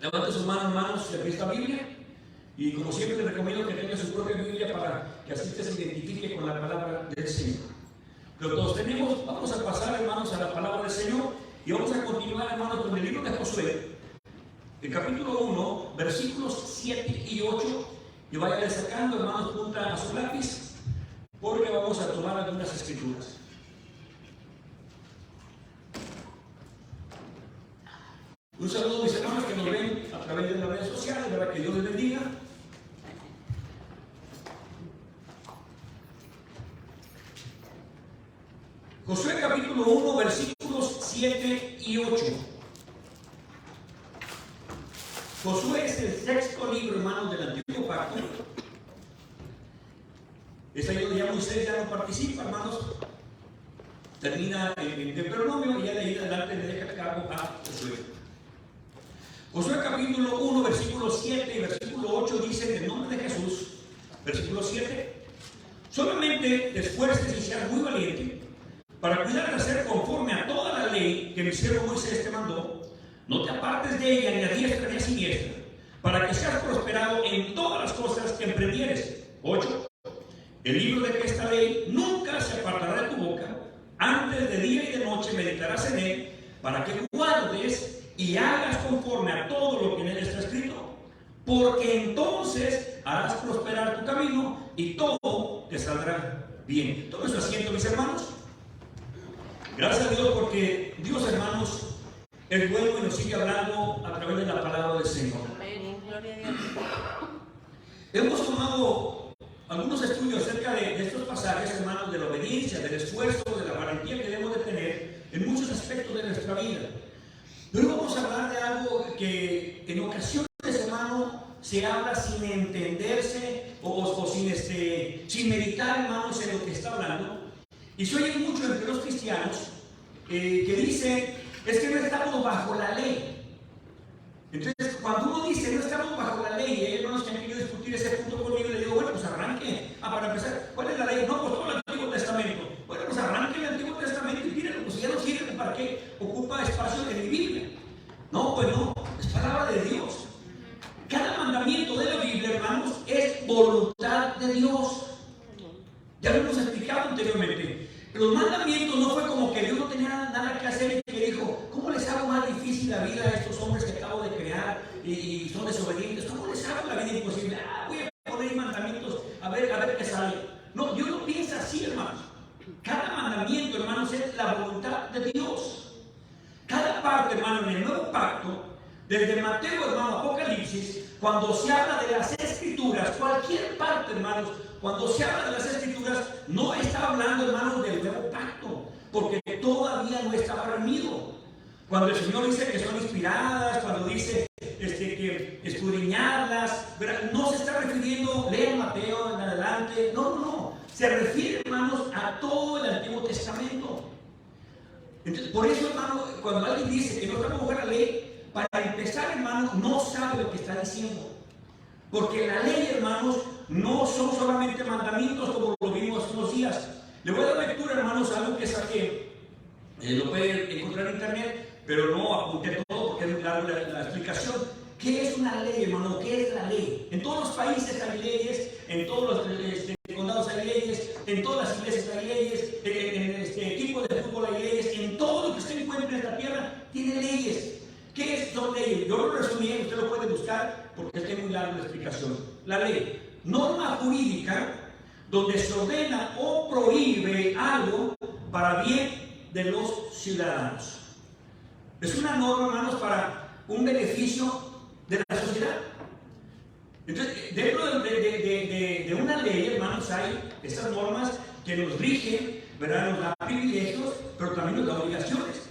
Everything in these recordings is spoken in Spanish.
Levante sus manos, hermanos, si aquí está Biblia. Y como siempre, les recomiendo que tenga su propia Biblia para que así usted se identifique con la palabra del Señor. Pero todos tenemos, vamos a pasar, hermanos, a la palabra del Señor y vamos a continuar, hermanos, con el libro de Josué, el capítulo 1, versículos 7 y 8. Y vayan sacando, hermanos, punta a su lápiz, porque vamos a tomar algunas escrituras. Un saludo a mis hermanos que nos ven a través de las redes sociales, ¿verdad? Que Dios les bendiga. Josué capítulo 1, versículos 7 y 8. Josué es el sexto libro, hermanos, del Antiguo Pacto. Es ahí donde ya Moisés ya no participa, hermanos. Termina en Deuteronomio y ya de ahí adelante le deja el cargo a Josué. Josué capítulo 1, versículo 7 y versículo 8 dice en el nombre de Jesús, versículo 7, solamente te esfuerces y seas muy valiente para cuidar de hacer conforme a toda la ley que mi siervo Moisés te mandó, no te apartes de ella ni a diestra ni a siniestra, para que seas prosperado en todas las cosas que emprendieres. 8. El libro de esta ley nunca se apartará de tu boca, antes de día y de noche meditarás en él, para que guardes y hagas conforme a todo lo que en él está escrito, porque entonces harás prosperar tu camino y todo te saldrá bien. Todo eso asiento, mis hermanos. Gracias a Dios porque Dios, hermanos, es bueno y nos sigue hablando a través de la palabra del Señor. Amén. Gloria a Dios. Hemos tomado algunos estudios acerca de estos pasajes, hermanos, de la obediencia, del esfuerzo, de la valentía que debemos de tener en muchos aspectos de nuestra vida. Pero vamos a hablar de algo que en ocasiones, hermano, se habla sin entenderse o sin meditar, hermanos, en lo que está hablando. Y se oye mucho entre los cristianos que dicen, es que no estamos bajo la ley. Entonces, cuando uno dice, no estamos bajo la ley, y hermanos que han querido discutir ese punto conmigo, le digo, bueno, pues arranque. Para empezar, ¿cuál es la ley? No, pues todo el Antiguo Testamento. Bueno, pues arranque el Antiguo Testamento y míralo, pues ya no sirve, ¿para qué ocupa espacio en mi Biblia? No, pues no, es palabra de Dios. Cada mandamiento de la Biblia, hermanos, es voluntad de Dios. Ya lo hemos explicado anteriormente. Los mandamientos no fue como que Dios no tenía nada que hacer y que dijo, ¿cómo les hago más difícil la vida a estos hombres que acabo de crear y son desobedientes? ¿Cómo les hago la vida imposible? Voy a poner mandamientos a ver qué sale. No, Dios no piensa así, hermanos. Cada mandamiento, hermanos, es la voluntad de Dios. Cada parte, hermano, en el nuevo pacto, desde Mateo, hermano, Apocalipsis, cuando se habla de las escrituras, cualquier parte, hermanos, cuando se habla de las escrituras, no está hablando, hermanos, del nuevo pacto, porque todavía no estaba reunido. Cuando el Señor dice que son inspiradas, cuando dice que escudriñarlas, no se está refiriendo, lean Mateo en adelante, no. Se refiere, hermanos, a todo el Antiguo Testamento. Entonces, por eso, hermano, cuando alguien dice que no estamos bajo la ley, para empezar, hermano, no sabe lo que está diciendo. Porque la ley, hermanos, no son solamente mandamientos como lo vimos hace unos días. Le voy a dar lectura, hermanos, a algo que saqué. Lo pueden encontrar en internet, pero no apunté todo porque es largo la explicación. ¿Qué es una ley, hermano? ¿Qué es la ley? En todos los países hay leyes, en todos los condados hay leyes, en todas las iglesias hay leyes, en equipos de fútbol hay leyes, en todo lo que usted encuentre en esta tierra tiene leyes. ¿Qué son leyes? Yo lo resumí, usted lo puede buscar porque es muy larga la explicación. La ley, norma jurídica donde se ordena o prohíbe algo para bien de los ciudadanos. Es una norma, hermanos, para un beneficio de la sociedad. Entonces, dentro de una ley, hermanos, hay estas normas que nos rigen, ¿verdad? Nos dan privilegios, pero también nos dan obligaciones.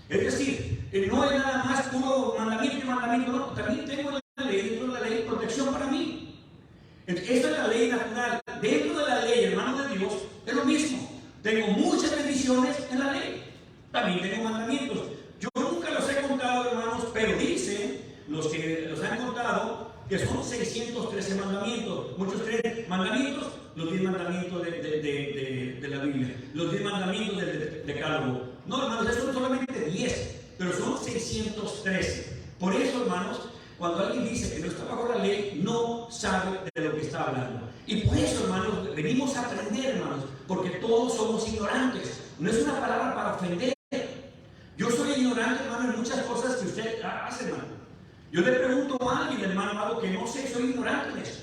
Es decir, no es nada más puro mandamiento y mandamiento, no. También tengo la ley, dentro de la ley, protección para mí. Entonces, esta es la ley natural. Dentro de la ley, hermanos de Dios, es lo mismo. Tengo muchas bendiciones en la ley. También tengo mandamientos. Yo nunca los he contado, hermanos, pero dicen los que los han contado que son 613 mandamientos. Muchos creen mandamientos, los 10 mandamientos de la Biblia, los 10 mandamientos del Decálogo. No, hermanos, esos son solamente 10, pero son 613. Por eso, hermanos, cuando alguien dice que no está bajo la ley, no sabe de lo que está hablando. Y por eso, hermanos, venimos a aprender, hermanos, porque todos somos ignorantes. No es una palabra para ofender. Yo soy ignorante, hermano, en muchas cosas que usted hace, hermano. Yo le pregunto a alguien, hermano, algo que no sé, soy ignorante en eso.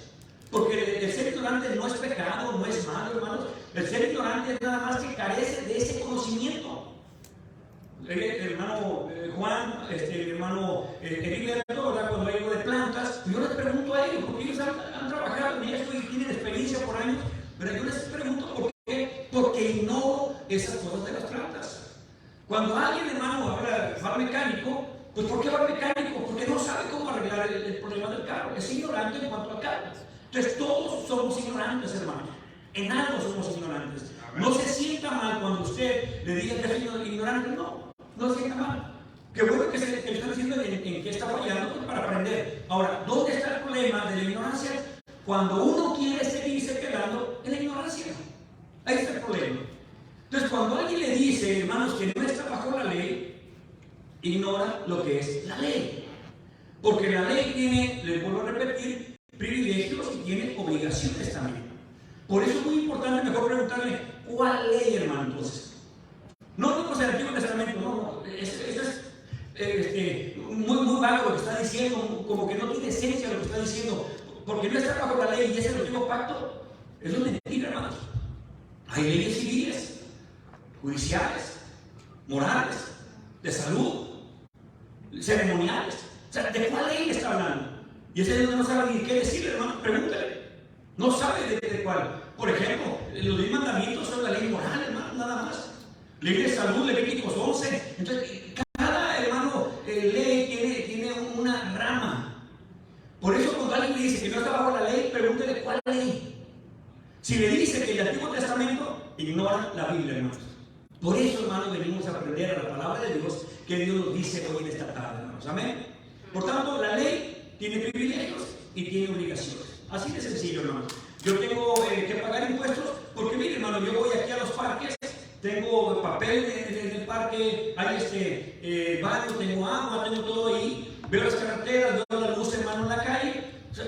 Porque el ser ignorante no es pecado, no es malo, hermanos. El ser ignorante es nada más que carece de ese conocimiento. El hermano Juan, el hermano Heriberto, cuando hablo de plantas, yo les pregunto a ellos, porque ellos han trabajado en esto y tienen experiencia por años, pero yo les pregunto por qué, porque ignoro esas cosas de las plantas. Cuando alguien, hermano, va al mecánico, pues ¿por qué va al mecánico? Porque no sabe cómo arreglar el problema del carro, es ignorante en cuanto al carro. Entonces todos somos ignorantes, hermano, en algo somos ignorantes. No se sienta mal cuando usted le diga que es ignorante, no se sienta mal. Qué bueno que se está diciendo en qué está fallando para aprender. Ahora, ¿dónde está el problema de la ignorancia? Cuando uno quiere seguirse quedando en la ignorancia. Ahí está el problema. Entonces, cuando alguien le dice, hermanos, que no está bajo la ley, ignora lo que es la ley. Porque la ley tiene, les vuelvo a repetir, privilegios y tiene obligaciones también. Por eso es muy importante mejor preguntarle, ¿cuál ley, hermano, entonces? No vemos el Antiguo Testamento, eso es muy vago lo que está diciendo, como que no tiene esencia lo que está diciendo, porque no está bajo la ley y es el antiguo pacto. Eso es mentira, hermanos. Hay leyes civiles, judiciales, morales, de salud, ceremoniales. O sea, ¿de cuál ley está hablando? Y ese no sabe ni qué decirle, hermano, pregúntale. No sabe de cuál. Por ejemplo, los 10 mandamientos son la ley moral, hermano, nada más. Ley de salud, Levíticos 11. Entonces, cada, hermano, ley tiene una rama. Por eso cuando alguien le dice que no está bajo la ley, pregúntele cuál ley. Si le dice que el Antiguo Testamento, ignora la Biblia, hermanos. Por eso, hermanos, venimos a aprender a la palabra de Dios que Dios nos dice hoy en esta tarde, hermanos. Amén. Por tanto, la ley tiene privilegios y tiene obligaciones. Así de sencillo, hermanos. Yo tengo que pagar impuestos porque, mire, hermano, yo voy aquí a los parques, tengo papel en el parque, hay baño, tengo agua, tengo todo ahí, veo las carreteras, veo la luz, hermano, en la calle. O sea,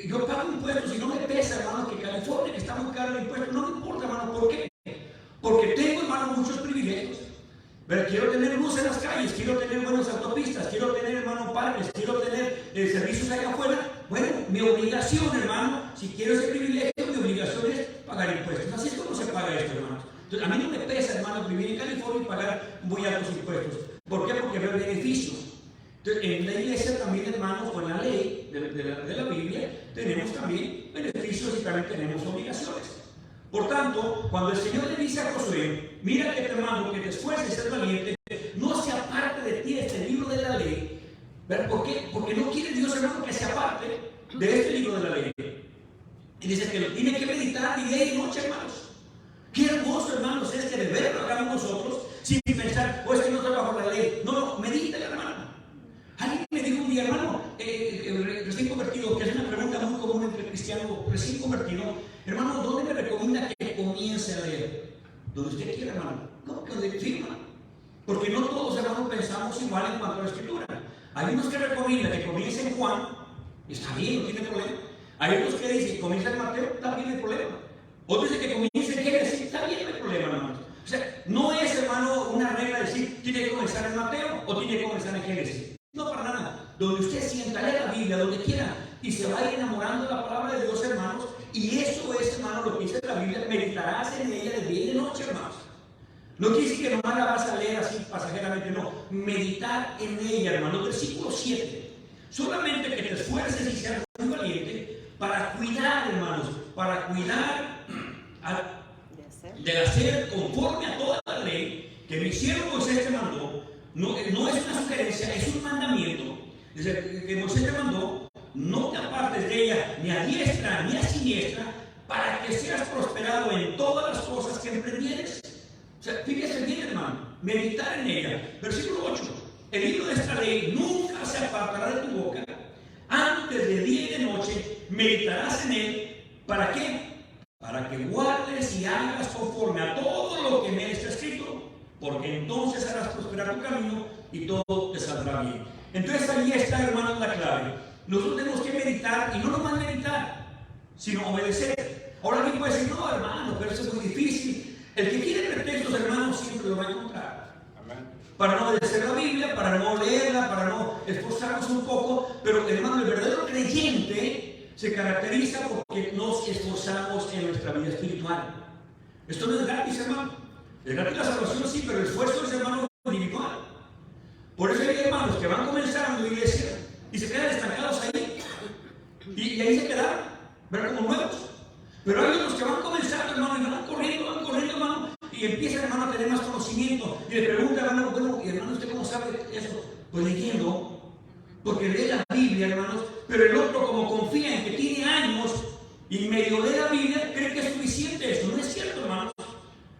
yo pago impuestos y no me pesa, hermano, que California, que está muy caro el impuesto, no me importa, hermano. ¿Por qué? Porque tengo, hermano, muchos privilegios. Pero quiero tener luz en las calles, quiero tener buenas autopistas, quiero tener, hermano, parques, quiero tener servicios allá afuera. Bueno, mi obligación, hermano, si quiero ese privilegio, mi obligación es pagar impuestos. Así es como se paga esto, hermano. Entonces, a mí no me pesa, hermano, vivir en California y pagar muy altos impuestos. ¿Por qué? Porque veo beneficios. Entonces, en la iglesia también, hermanos, con la ley de la Biblia, tenemos también beneficios y también tenemos obligaciones. Por tanto, cuando el Señor le dice a Josué, mira que te mando, que te esfuerces y seas valiente, no se aparte de ti este libro de la ley. ¿Pero por qué? Porque no quiere Dios, hermano, que se aparte de este libro de la ley. Y dice que lo tiene que meditar día y noche, hermanos. Qué hermoso, hermanos, es que de ver lo hagamos nosotros sin pensar, es que no está bajo la ley. No, medítale, hermano. Alguien me dijo un día, hermano, recién convertido, que es una pregunta muy común entre cristianos recién convertido, hermano, ¿dónde me recomienda que comience a leer? Donde usted quiera, hermano. No, que donde firma. Porque no todos, hermanos, pensamos igual en cuanto a la escritura. Hay unos que recomiendan que comience en Juan, está bien, no tiene problema. Hay otros que dicen que comience en Mateo, también no hay problema. Otros dicen que comience en Génesis, está bien, no hay problema, hermanos. O sea, no es, hermano, una regla de decir, tiene que comenzar en Mateo o tiene que comenzar en Génesis. No, para nada. Donde usted sienta, lea la Biblia, donde quiera, y se vaya enamorando de la palabra de Dios, hermanos. Y eso es, hermano, lo que dice la Biblia, meditarás en ella de día y de noche, hermanos. No quiere decir que nomás la vas a leer así pasajeramente, no. Meditar en ella, hermano. Versículo 7. Solamente que te esfuerces y seas muy valiente para cuidar, hermanos, para cuidar de hacer conforme a toda la ley que mi siervo Moisés te mandó. No es una sugerencia, es un mandamiento. Dice que Moisés te mandó, no te apartes de ella ni a diestra ni a siniestra, para que seas prosperado en todas las cosas que emprendieres. O sea, fíjese bien, hermano, meditar en ella. Versículo 8. El libro de esta ley nunca se apartará de tu boca. Antes de día y de noche meditarás en él. ¿Para qué? Para que guardes y hagas conforme a todo lo que en él está escrito. Porque entonces harás prosperar tu camino y todo te saldrá bien. Entonces allí está, hermanos, la clave. Nosotros tenemos que meditar, y no nomás meditar, sino obedecer. Ahora alguien puede decir, no, hermano, pero eso es muy difícil. El que quiere pretextos, hermanos, siempre lo va a encontrar. Amén. Para no obedecer la Biblia, para no leerla, para no esforzarnos un poco. Pero, hermano, el verdadero creyente se caracteriza porque nos esforzamos en nuestra vida espiritual. Esto no es gratis, hermano. Es gratis la salvación, sí, pero el esfuerzo es, hermano, individual. Por eso hay hermanos que van comenzando en iglesia y se quedan estancados ahí. Y ahí se quedaron, ¿verdad? Como nuevos. Pero hay otros que van comenzando, hermano, y van corriendo, hermano, y empiezan, hermano, a tener más conocimiento. Y le preguntan, hermano, bueno, y hermano, ¿usted cómo sabe eso? Pues leyendo, porque lee la Biblia, hermanos. Pero el otro, como confía en que tiene años y medio lee la Biblia, cree que es suficiente eso. No es cierto, hermanos.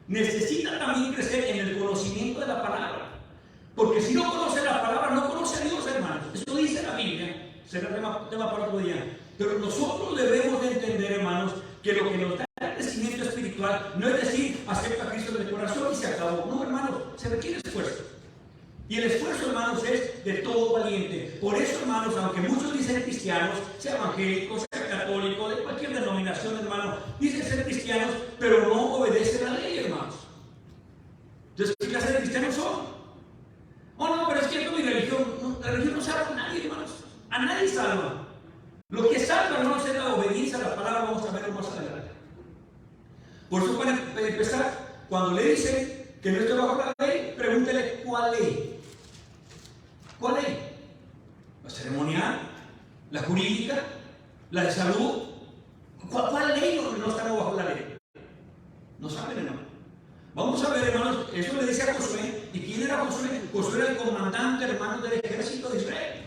Necesita también crecer en el conocimiento de la palabra. Porque si no conoce la palabra, no conoce a Dios, hermanos. Eso dice la Biblia. Será tema para otro día. Pero nosotros debemos de entender, hermanos, que lo que nos da el crecimiento espiritual no es decir, acepta a Cristo de corazón y se acabó. No, hermanos, se requiere esfuerzo. Y el esfuerzo, hermanos, es de todo valiente. Por eso, hermanos, aunque muchos dicen cristianos, sea evangélicos, sea católicos, de cualquier denominación, hermano, dicen ser cristianos, pero no obedecen la ley, hermanos. Entonces, ¿qué clase de cristianos son? Oh, no, pero es que mi religión, la religión no salva a nadie, hermanos. A nadie salva. Lo que salva, hermanos, es la obediencia a la palabra. Vamos a verlo más adelante. Por eso, para empezar, cuando le dicen que no esté bajo la ley, pregúntele cuál ley. ¿Cuál ley? ¿La ceremonial? ¿La jurídica? ¿La de salud? ¿Cuál ley no estamos bajo la ley? No saben, hermano. Vamos a ver, hermanos, eso le dice a Josué. ¿Y quién era Josué? Josué era el comandante, hermano, del ejército de Israel.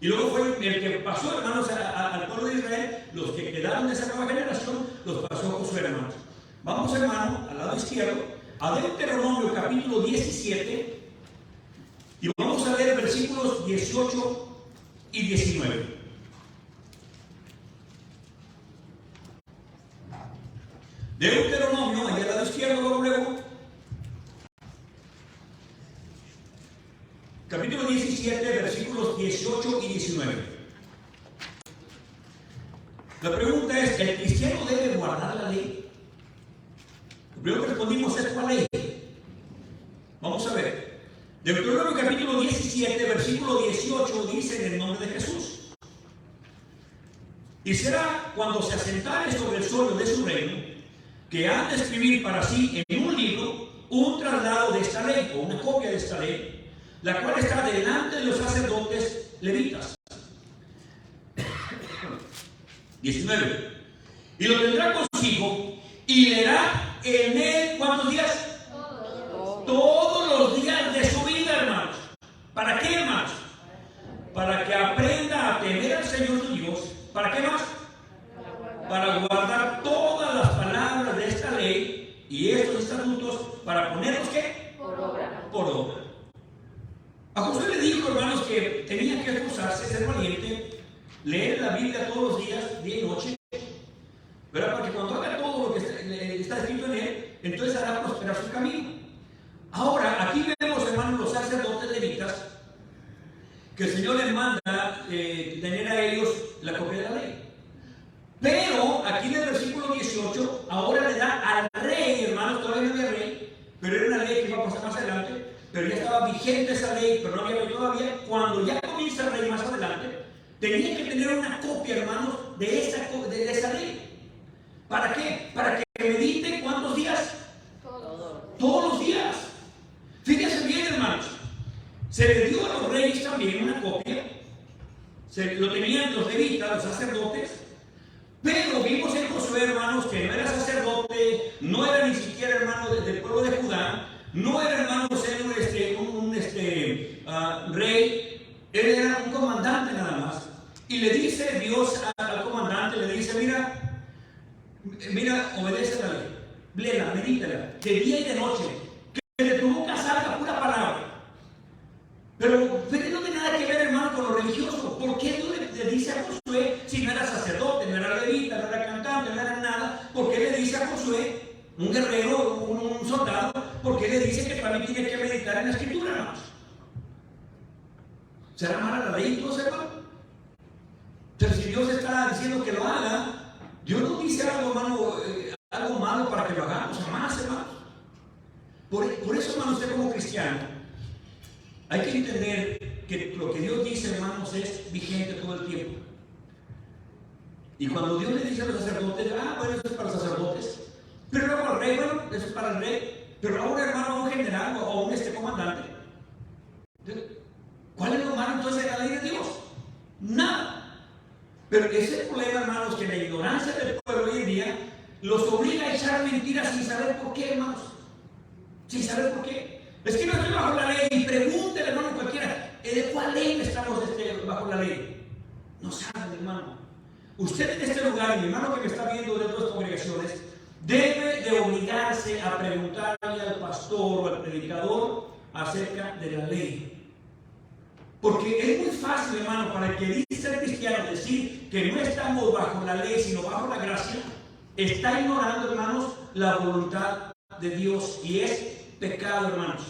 Y luego fue el que pasó, hermanos, al pueblo de Israel. Los que quedaron de esa nueva generación, los pasó Josué, hermanos. Vamos, hermano, al lado izquierdo, a Deuteronomio capítulo 17. Y vamos a leer versículos 18 y 19. Deuteronomio, allá al lado izquierdo, luego. Capítulo 17, versículos 18 y 19. La pregunta es, ¿el cristiano debe guardar la ley? Lo primero que respondimos es ¿cuál ley? Vamos a ver. Deuteronomio capítulo 17, versículo 18 dice en el nombre de Jesús. Y será cuando se asentare sobre el suelo de su reino, que han de escribir para sí en un libro un traslado de esta ley, o una copia de esta ley, la cual está delante de los sacerdotes levitas. 19. Y lo tendrá consigo y leerá en él, ¿cuántos días? Todos los días de su vida, hermanos. ¿Para qué, hermanos? Para que aprenda a temer al Señor su Dios. ¿Para qué más? Para guardar todas las palabras de esta ley y estos estatutos, para ponerlos, ¿qué? Por obra. Por obra. A Josué le dijo, hermanos, que tenía que esforzarse, ser valiente, leer la Biblia todos los días, día y noche, ¿verdad? Para que cuando haga todo lo que está escrito en él, entonces hará prosperar su camino. Ahora, aquí vemos, hermanos, los sacerdotes levitas, que el Señor les manda tener a ellos la copia de la ley. Pero aquí en el versículo 18, ahora le da al rey, hermanos, todavía no había rey, pero era una ley que iba a pasar más adelante, pero ya estaba vigente esa ley, pero no había rey todavía. Cuando ya comienza el rey más adelante, tenía que tener una copia, hermanos, de esa ley. ¿Para qué? Para que medite ¿cuántos días? Todos los días. Fíjense bien, hermanos. Se le dio a los reyes también una copia. Lo tenían los levitas, los sacerdotes. Pero vimos en Josué, hermanos, que no era sacerdote, no era ni siquiera hermano del pueblo de Judá, no era hermano ser un rey, él era un comandante nada más. Y le dice Dios al comandante, le dice, mira, obedece la ley, léela, medítala, de día y de noche, que de tu boca salga pura palabra. Pero no tiene nada que ver, hermano, con lo religioso. ¿Por qué Dios le dice a Josué, si no era sacerdote, no era levita, no era cantante, no era nada? ¿Por qué le dice a Josué, un guerrero, un soldado, por qué le dice que también tiene que meditar en la escritura, hermanos? ¿Será mala la ley entonces, hermano? Pero si Dios está diciendo que lo haga, Dios no dice algo, hermano, algo malo para que lo hagamos, jamás, hermano. Por eso, hermano, usted como cristiano, hay que entender que lo que Dios dice, hermanos, es vigente todo el tiempo. Y cuando Dios le dice a los sacerdotes, bueno, eso es para los sacerdotes, pero luego al rey, bueno, eso es para el rey, pero ahora, hermano, a un general o a un comandante. ¿Cuál es lo malo entonces de la ley de Dios? Nada. Pero ese es el problema, hermanos, que la ignorancia del pueblo hoy en día los obliga a echar mentiras sin saber por qué, hermanos. Sin saber por qué. Es que no estoy bajo la ley. Y pregúntele, hermano, cualquiera, ¿de cuál ley estamos bajo la ley? No saben, hermano. Usted en este lugar, y mi hermano que me está viendo de otras congregaciones, debe de obligarse a preguntarle al pastor o al predicador acerca de la ley. Porque es muy fácil, hermano, para el que dice ser cristiano decir que no estamos bajo la ley, sino bajo la gracia. Está ignorando, hermanos, la voluntad de Dios, y es pecado, hermanos.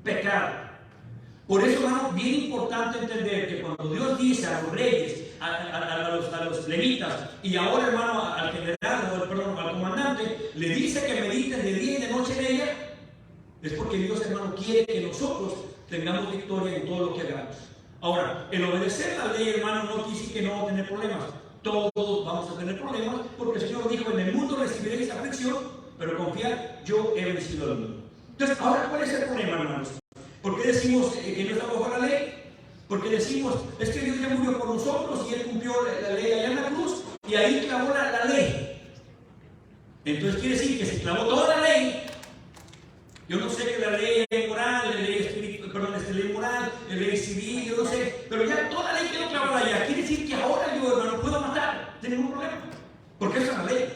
Pecado. Por eso, hermano, bien importante entender que cuando Dios dice a los reyes, a los levitas, y ahora, hermano, al general, al comandante, le dice que mediten de día y de noche en ella, es porque Dios, hermano, quiere que nosotros tengamos victoria en todo lo que hagamos. Ahora, el obedecer la ley, hermano, no dice que no vamos a tener problemas. Todos vamos a tener problemas, porque el Señor dijo, en el mundo recibiréis aflicción, pero confiad, yo he vencido al mundo. Entonces, ahora, ¿cuál es el problema, hermanos? ¿Por qué decimos que no estamos bajo la ley? Porque decimos, es que Dios ya murió por nosotros y Él cumplió la ley allá en la cruz, y ahí clavó la ley. Entonces quiere decir que se clavó toda la ley. Yo no sé que la ley moral, la ley moral, la ley civil, yo no sé, pero ya toda la ley quedó clavada allá. Quiere decir que ahora yo, hermano, puedo matar, tengo un problema, porque esa es la ley.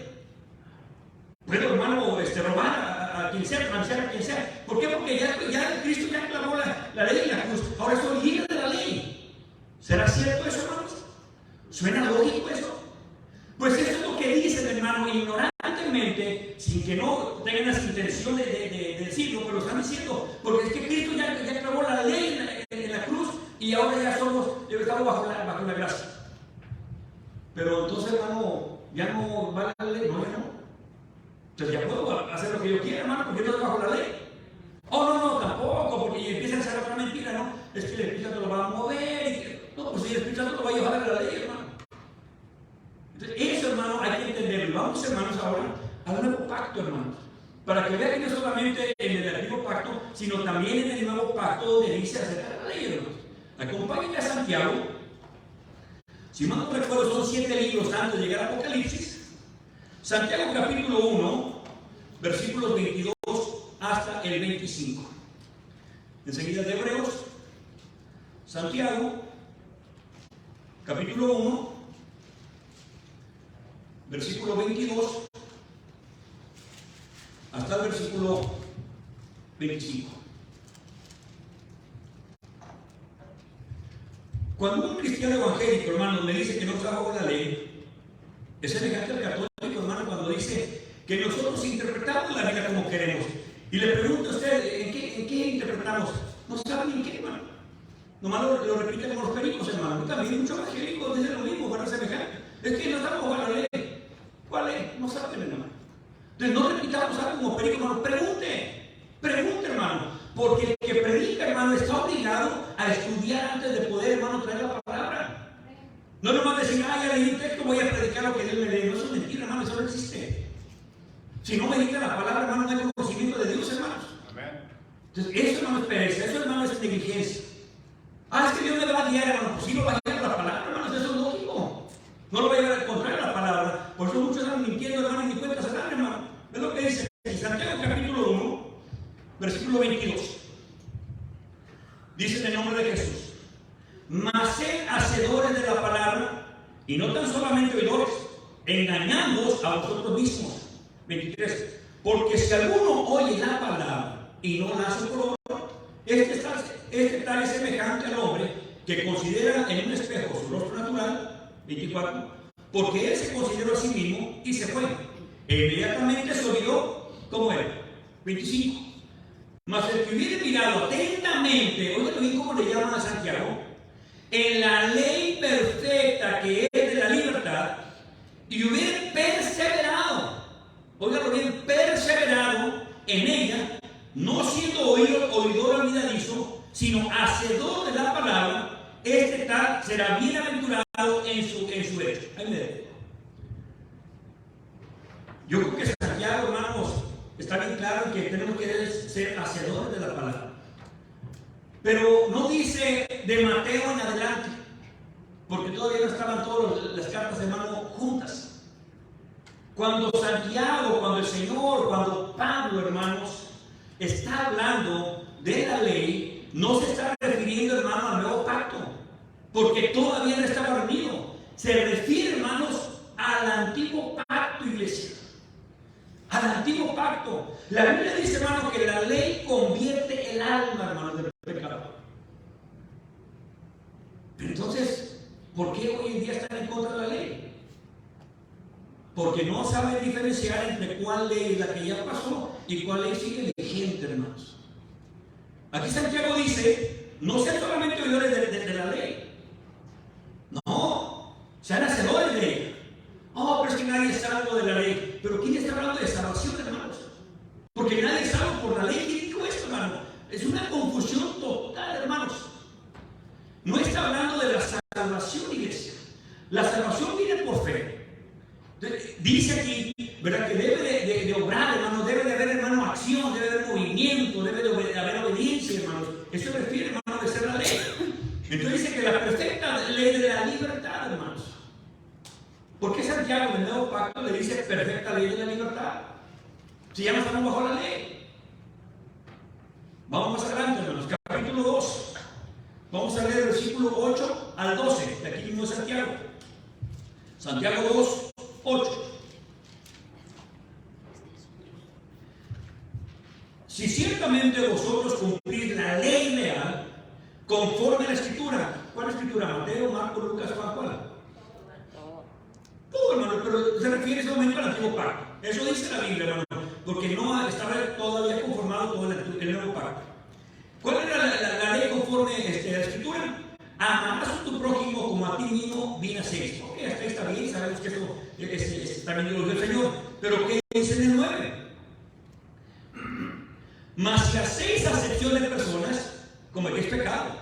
Puedo, hermano, robar a quien sea, transear a quien sea. ¿Por qué? Porque ya Cristo ya clavó la ley en la cruz. Ahora soy libre de la ley. ¿Será cierto eso, hermanos? ¿Suena lógico eso? Pues eso es lo que dicen, hermano, ignorantemente, sin que no tengan las intenciones de decirlo, pero lo están diciendo, porque es que Cristo ya clavó la ley en la cruz, y ahora ya estamos bajo la gracia. Pero entonces, hermano, ya no va la ley, no, ya no. Entonces ya puedo hacer lo que yo quiera, hermano, porque no estoy bajo la ley. Oh, no, tampoco, porque empiezan a hacer otra mentira, ¿no? Es que el Espíritu Santo lo va a mover, no, pues si el Espíritu Santo lo va a llevar a la ley, hermano. Entonces, eso, hermano, hay que entenderlo. Vamos, hermanos, ahora al nuevo pacto, hermanos, para que vean que no solamente en el antiguo pacto, sino también en el nuevo pacto donde dice acerca de la ley, hermanos. Acompáñenme a Santiago. Si mal no recuerdo, son 7 libros antes de llegar a Apocalipsis. Santiago capítulo 1, versículos 22 hasta el 25. Enseguida de Hebreos, Santiago capítulo 1, versículo 22 hasta el versículo 25. Cuando un cristiano evangélico, hermano, me dice que no está bajo la ley, es semejante al católico, hermano, cuando dice que nosotros interpretamos la Biblia como queremos. Y le pregunto a usted, ¿en qué interpretamos? No saben en qué, hermano. Nomás lo repiten como los pericos, hermano. También muchos evangélicos dicen lo mismo, para semejante. Es que no estamos bajo la ley. ¿Cuál ley? No saben, hermano. Entonces no repitamos algo como perico, hermano. Pregunte, hermano. Porque el que predica, hermano, está obligado a estudiar antes de poder, hermano, traer la palabra. No nomás decir, ya leí un texto, voy a predicar lo que Dios me lee. No, eso es mentira, hermano, eso no existe. Si no medita la palabra, hermano, no hay conocimiento de Dios, hermanos. Amén. Entonces, eso, hermano, es pereza, eso, hermano, es negligencia. Es que Dios me va a guiar, hermano. Pues sí lo va a guiar la palabra, hermano, eso es lógico. No lo va a llevar a contrario a la palabra. Por eso muchos están mintiendo, hermano, y ni cuenta se dan, hermano. ¿Ves lo que dice? En Santiago capítulo 1, versículo 22. Dice en el nombre de Jesús: mas sed hacedores de la palabra, y no tan solamente oidores, engañándoos a vosotros mismos. 23. Porque si alguno oye la palabra y no la hace por obra, este tal es semejante al hombre que considera en un espejo su rostro natural. 24. Porque él se consideró a sí mismo y se fue. E inmediatamente se olvidó cómo era. 25. Mas el que hubiere mirado atentamente, oigan bien cómo le llaman a Santiago, en la ley perfecta que es de la libertad, y hubiere perseverado, óigalo bien, perseverado en ella, no siendo oidor olvidadizo, sino hacedor de la palabra, este tal será bienaventurado en su hecho. Ahí me dejo. Yo creo que Santiago, hermanos, está bien claro en que tenemos que ser hacedores de la palabra. Pero no dice de Mateo en adelante, porque todavía no estaban todas las cartas de mano juntas. Cuando Santiago, cuando el Señor, cuando Pablo, hermanos, está hablando de la ley, no se está refiriendo, hermano, al nuevo pacto, porque todavía no estaba reunido. Se refiere, hermanos, al antiguo pacto, iglesia. Al antiguo pacto. La Biblia dice, hermano, que la ley convierte el alma, hermano, del pecado. Pero entonces, ¿por qué hoy en día están en contra de la ley? Porque no saben diferenciar entre cuál ley es la que ya pasó y cuál ley sigue vigente, hermanos. Aquí Santiago dice, no sean solamente oidores de la ley. No, sean hacedores de ella. Oh, pero es que nadie es salvo de la ley. Pero ¿quién está hablando de salvación, hermanos? Porque nadie es salvo por la ley. ¿Quién dijo esto, hermano? Es una confusión total, hermanos. No está hablando de la salvación, iglesia. La salvación viene por fe. Dice aquí, ¿verdad?, que debe de obrar, hermano, debe de haber, hermano, acción, debe de haber movimiento, debe de haber obediencia, hermanos. Eso se refiere, hermano, de ser la ley. Entonces dice que la perfecta ley de la libertad, hermanos. ¿Por qué Santiago en el nuevo pacto le dice perfecta ley de la libertad? Si ya no estamos bajo la ley. Vamos más adelante, hermanos, capítulo 2. Vamos a leer el versículo 8 al 12, de aquí mismo de Santiago. Santiago 2, 8. Si ciertamente vosotros cumplís la ley leal, conforme a la Escritura. ¿Cuál Escritura? Mateo, Marcos, Lucas, Juan, ¿cuál? Todo, hermano, pero se refiere ese momento al antiguo pacto. Eso dice la Biblia, hermano, porque no estaba todavía conformado todo el nuevo pacto. ¿Cuál era la ley conforme a la Escritura? Amarás a tu prójimo como a ti mismo bien hacéis. Ok, hasta ahí está bien, sabemos que esto también lo dijo el Señor. Pero ¿qué dice en el 9? Mas si hacéis acepción de personas, como que es pecado,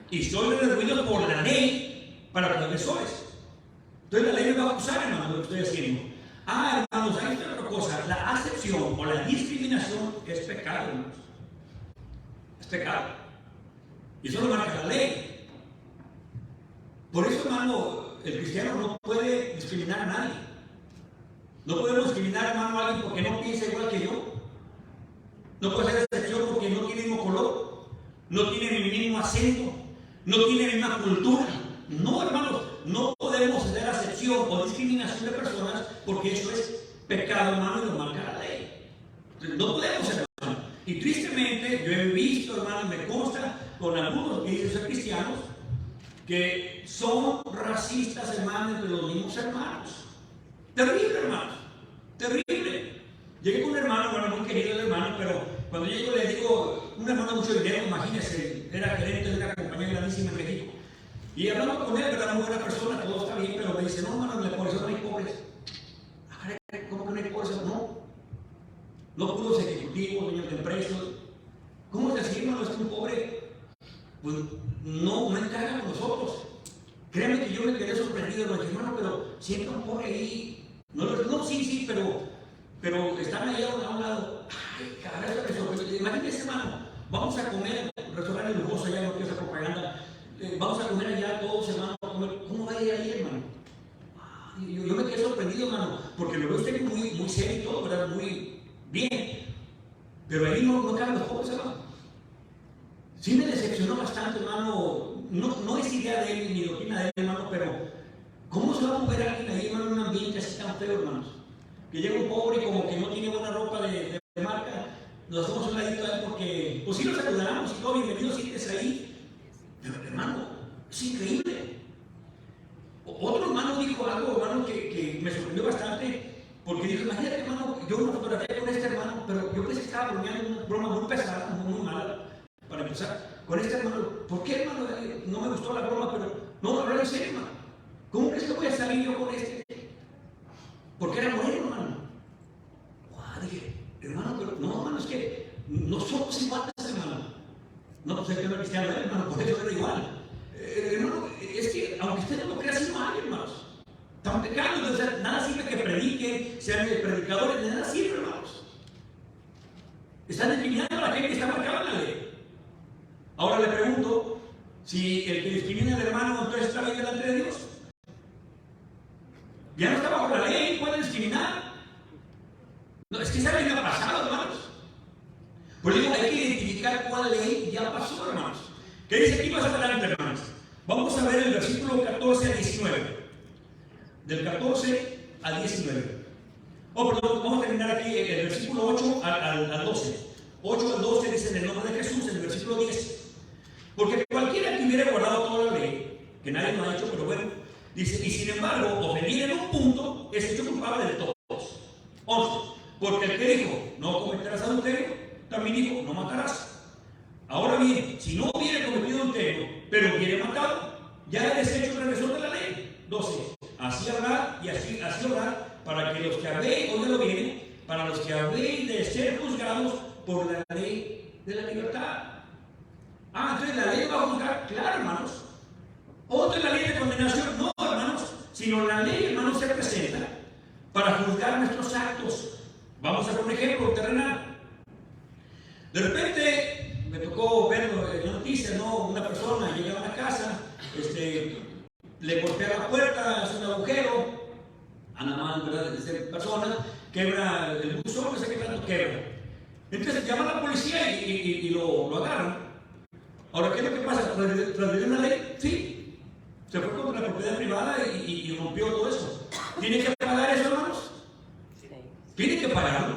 y sois redarguidos por la ley para transgresores. Entonces la ley me va a acusar, hermano, lo que estoy haciendo. Hermanos, hay otra cosa. La acepción o la discriminación es pecado, hermanos. Es pecado. Y eso lo marca la ley. Por eso, hermano, el cristiano no puede discriminar a nadie. No podemos discriminar, hermano, a alguien porque no piensa igual que yo. No puede hacer excepción porque no tiene el mismo color, no tiene el mismo acento, no tiene la misma cultura. No, hermanos, no podemos hacer acepción o discriminación de personas porque eso es pecado, hermano, y lo marca la ley. Entonces, no podemos, hermano. Y tristemente, yo he visto, hermano, me consta con algunos que dicen ser cristianos, que son racistas, hermanos, entre los mismos hermanos. Terrible, hermanos, terrible. Llegué con un hermano muy querido el hermano, pero cuando llego le digo, un hermano mucho dinero, imagínese, era gerente de una compañía grandísima en México. Y hablando con él, ¿verdad?, muy buena persona, todo está bien, pero me dice, no, hermano, en la pobreza no hay pobres. ¿Cómo que no hay pobres? No puros ejecutivos, dueños de empresas. ¿Cómo es así, hermano? Es que un pobre, pues no encaja con nosotros. Créeme que yo me quedé sorprendido, hermano, pero siempre un pobre ahí. No, sí, pero están ahí a un lado. Ay, caray, eso me sorprendió. Imagínense, hermano, vamos a comer, restaurante lujoso allá, no quiero hacer propaganda. Vamos a comer allá todos, hermano, a comer. ¿Cómo va a ir ahí, hermano? Yo me quedé sorprendido, hermano, porque lo veo usted muy serio y todo, ¿verdad? Muy bien. Pero ahí no caben los pobres, hermano. Sí me decepcionó bastante, hermano. No es idea de él ni doctrina de él, hermano, pero ¿cómo se va a mover alguien ahí, hermano, en un ambiente así tan feo, hermanos? Que llega un pobre como que no tiene buena ropa de marca, nos hacemos un ladito a él porque, pues sí lo saludamos y todo, bienvenido, siéntese ahí. Pero, hermano, es increíble. Otro hermano dijo algo, hermano, que me sorprendió bastante, porque dijo, imagínate, hermano, yo me fotografié con este hermano, pero yo pensé que estaba bromeando una broma muy pesada, muy mala, para empezar. Con este hermano, ¿por qué, hermano? No me gustó la broma, pero en serio, hermano. ¿Cómo crees que voy a salir yo con este? Porque era bueno, hermano. Wow, dije, hermano, pero no, hermano, es que no somos iguales, hermano. No, pues es que no es cristiano, hermano, por eso era igual. Hermano, es que aunque usted no lo crea, así no hay, hermanos. Están pecando, entonces nada sirve que prediquen, sean predicadores, de nada sirve, hermanos. Están discriminando a la gente que está marcada en la ley. Ahora le pregunto, si el que discrimina al hermano entonces está bien delante de Dios. Ya no está bajo la ley, puede discriminar. No, es que esa ley no ha pasado, hermanos. Por eso hay que identificar cuál ley ya pasó, hermanos. ¿Qué dice aquí más adelante, hermanos? Vamos a ver el versículo 14 a 19. Del 14 a 19. Oh, perdón, vamos a terminar aquí el versículo 8 al 12. 8 al 12 dice en el nombre de Jesús, en el versículo 10. Porque cualquiera que hubiera guardado toda la ley, que nadie lo ha hecho, pero bueno, dice, y sin embargo, ofendiera en un punto, es hecho culpable de todos. 11. Porque el que dijo, no cometerás adulterio, también dijo, no matarás. Ahora bien, si no hubiera cometido adulterio, pero hubiera matado, ya eres hecho transgresor de la ley. 12. Así habrá y así habrá para que los que habéis, oído bien, para los que habéis de ser juzgados por la ley de la libertad. Entonces la ley va a juzgar, claro, hermanos. Otra es la ley de condenación, no, hermanos, sino la ley, hermanos, se presenta para juzgar nuestros actos. Vamos a poner un ejemplo terrenal. De repente me tocó ver en la noticia, ¿no? Una persona llega a una casa, le golpea la puerta, hace un agujero, anda mal, ¿verdad? Esa persona quebra el buzón, no sé qué tanto quebra. Entonces llama a la policía y lo agarran. Ahora, ¿qué es lo que pasa? ¿Transgredió una ley? Sí. Se fue contra la propiedad privada y rompió todo eso. ¿Tiene que pagar eso, hermanos? Tiene que pagarlo.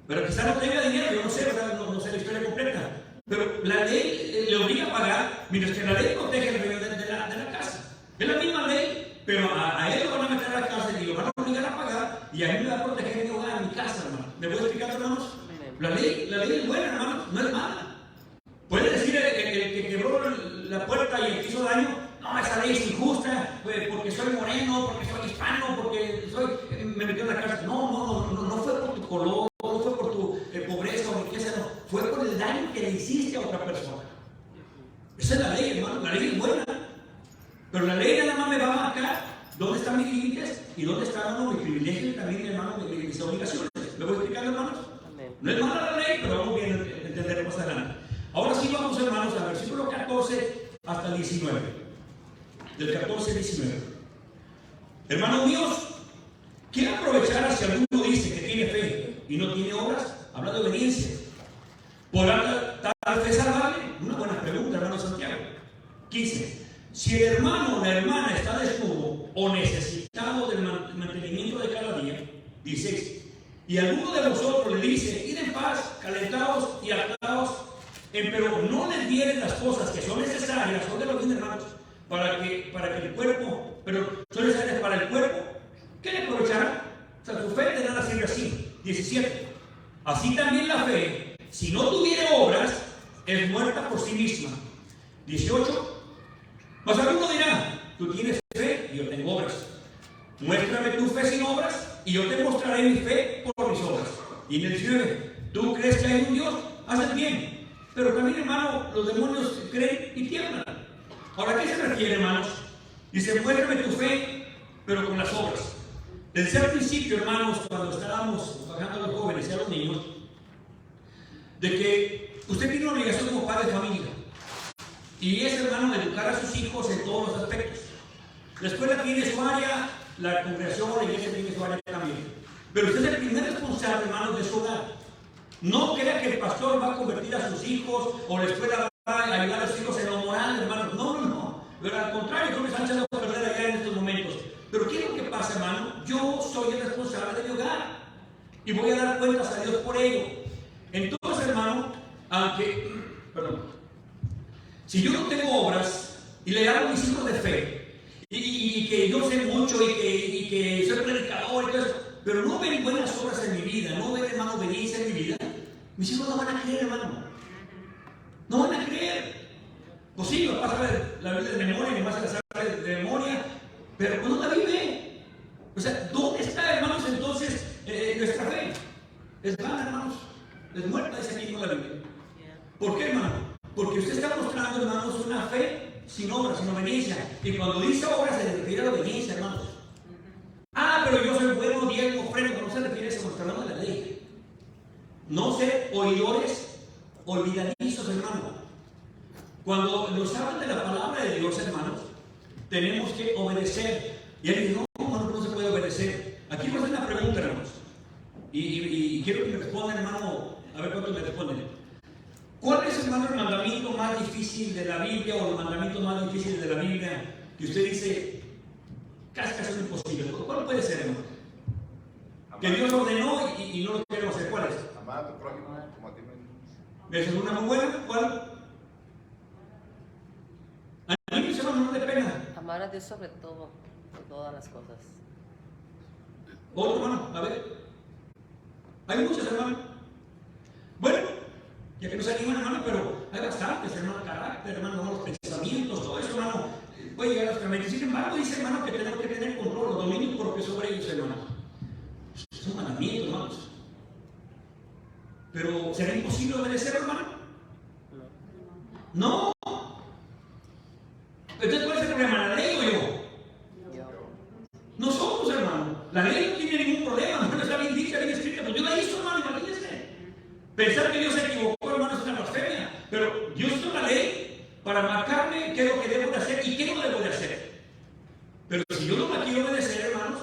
Pero quizá no tenga dinero, yo no sé, ¿verdad? No sé la historia completa. Pero la ley le obliga a pagar, mientras que la ley protege el dueño de la casa. Es la misma ley, pero a él lo van a meter a la cárcel y lo van a obligar a pagar, y a mí me va a proteger mi hogar, mi casa, hermano. ¿Me puedo explicar, hermanos? La ley es buena, hermanos, no es mala. Puede decir el que quebró la puerta y el que hizo daño, no, esa ley es injusta, porque soy moreno, porque soy hispano, porque me metió en la cárcel. No fue por tu color, no fue por tu pobreza o riqueza, no, fue por el daño que le hiciste a otra persona. Esa es la ley, hermano, la ley es buena, pero la ley nada más me va a marcar dónde están mis límites y dónde están, hermano, mis privilegios y también, hermano, mis obligaciones. ¿Me voy a explicar, hermanos? No es mala la ley, pero vamos bien a entender más adelante. Ahora sí vamos, hermanos, al versículo 14 hasta el 19. Del 14 al 19. Hermanos míos, ¿quién aprovechará si alguno dice que tiene fe y no tiene obras? Habla de obediencia. ¿Podrá tal fe salvarle? Una buena pregunta, hermano Santiago. 15. Si el hermano o la hermana está desnudo o necesitado del mantenimiento de cada día. 16. Y alguno de vosotros le dice, id en paz, calentados y hartados, pero no les dieren las cosas que son necesarias, son de los bien, hermanos, para que el cuerpo, pero son necesarias para el cuerpo, ¿qué le aprovechará? O sea, su fe de nada sirve así. 17. Así también la fe, si no tuviere obras, es muerta por sí misma. 18. Mas alguno dirá, tú tienes fe y yo tengo obras. Muéstrame tu fe sin obras y yo te mostraré mi fe por mis obras. Y en el 19, ¿tú crees que hay un Dios? Haz el bien. Pero también, hermano, los demonios creen y tiemblan. Ahora, ¿a qué se refiere, hermanos? Dice, muéstrame tu fe, pero con las obras. Desde el principio, hermanos, cuando estábamos bajando a los jóvenes y a los niños, de que usted tiene una obligación como padre de familia. Y es, hermano, educar a sus hijos en todos los aspectos. La escuela tiene su área, la congregación o la iglesia tiene su área también. Pero usted es el primer responsable, hermanos, de su hogar. No crea que el pastor va a convertir a sus hijos o la escuela va a ayudar a sus hijos en lo moral, hermanos. No. Pero al contrario, creo que están echando a perder allá en estos momentos. Pero ¿qué es lo que pasa, hermano? Yo soy el responsable de mi hogar y voy a dar cuentas a Dios por ello. Entonces, hermano, si yo no tengo obras y le hago a mis hijos de fe y que yo sé mucho y que soy predicador y todo eso, pero no ven buenas obras en mi vida, no ven, hermano, obediencia en mi vida, mis hijos no van a creer, hermano. No van a creer. Pues sí, vas a ver la Biblia de memoria y me vas a saber de es muerta, dice aquí con la Biblia. ¿Por qué, hermano? Porque usted está mostrando, hermanos, una fe sin obra, sin obediencia. Y cuando dice obra se refiere a la obediencia, hermanos. Pero yo soy bueno, diezmo, ofrendo. No se refiere a eso, porque hablamos de la ley. No ser oidores olvidadizos, hermano. Cuando nos hablan de la palabra de Dios, hermanos, tenemos que obedecer. Y él dice, no se puede obedecer. Aquí voy a hacer una pregunta, hermanos. Y quiero que me respondan, hermano, a ver cuántos me responden. ¿Cuál es, hermano, el mandamiento más difícil de la Biblia o los mandamientos más difíciles de la Biblia que usted dice, casi es imposible? ¿Cuál puede ser, hermano? Que Dios ordenó y no lo queremos hacer. ¿Cuál es? Amar a tu prójimo como a ti mismo. ¿Esa es una muy buena? ¿Cuál? A mí, hermano, no le pena. Amar a Dios sobre todo, por todas las cosas. Otro, hermano, a ver. Hay muchos, hermano. Bueno, ya que no se animan, hermano, pero hay bastantes, hermano, carácter, hermano, los pensamientos, todo eso, hermano, puede llegar a los caminos. Sin embargo, dice, hermano, que tenemos que tener control, los dominios propios sobre ellos, hermano. Es un mandamiento, hermanos. Pero, ¿será imposible obedecer, hermano? No. Entonces, ¿cuál es el problema? ¿La ley o yo? Nosotros, hermano. La ley no tiene ningún problema, no está bien dicha, bien escrita. Pues yo la hice, hermano, imagínense. Pensar que Dios se equivocó, hermano, es una blasfemia. Pero Dios hizo la ley para marcarme qué es lo que debo de hacer y qué no debo de hacer. Pero si yo no la quiero obedecer, hermanos,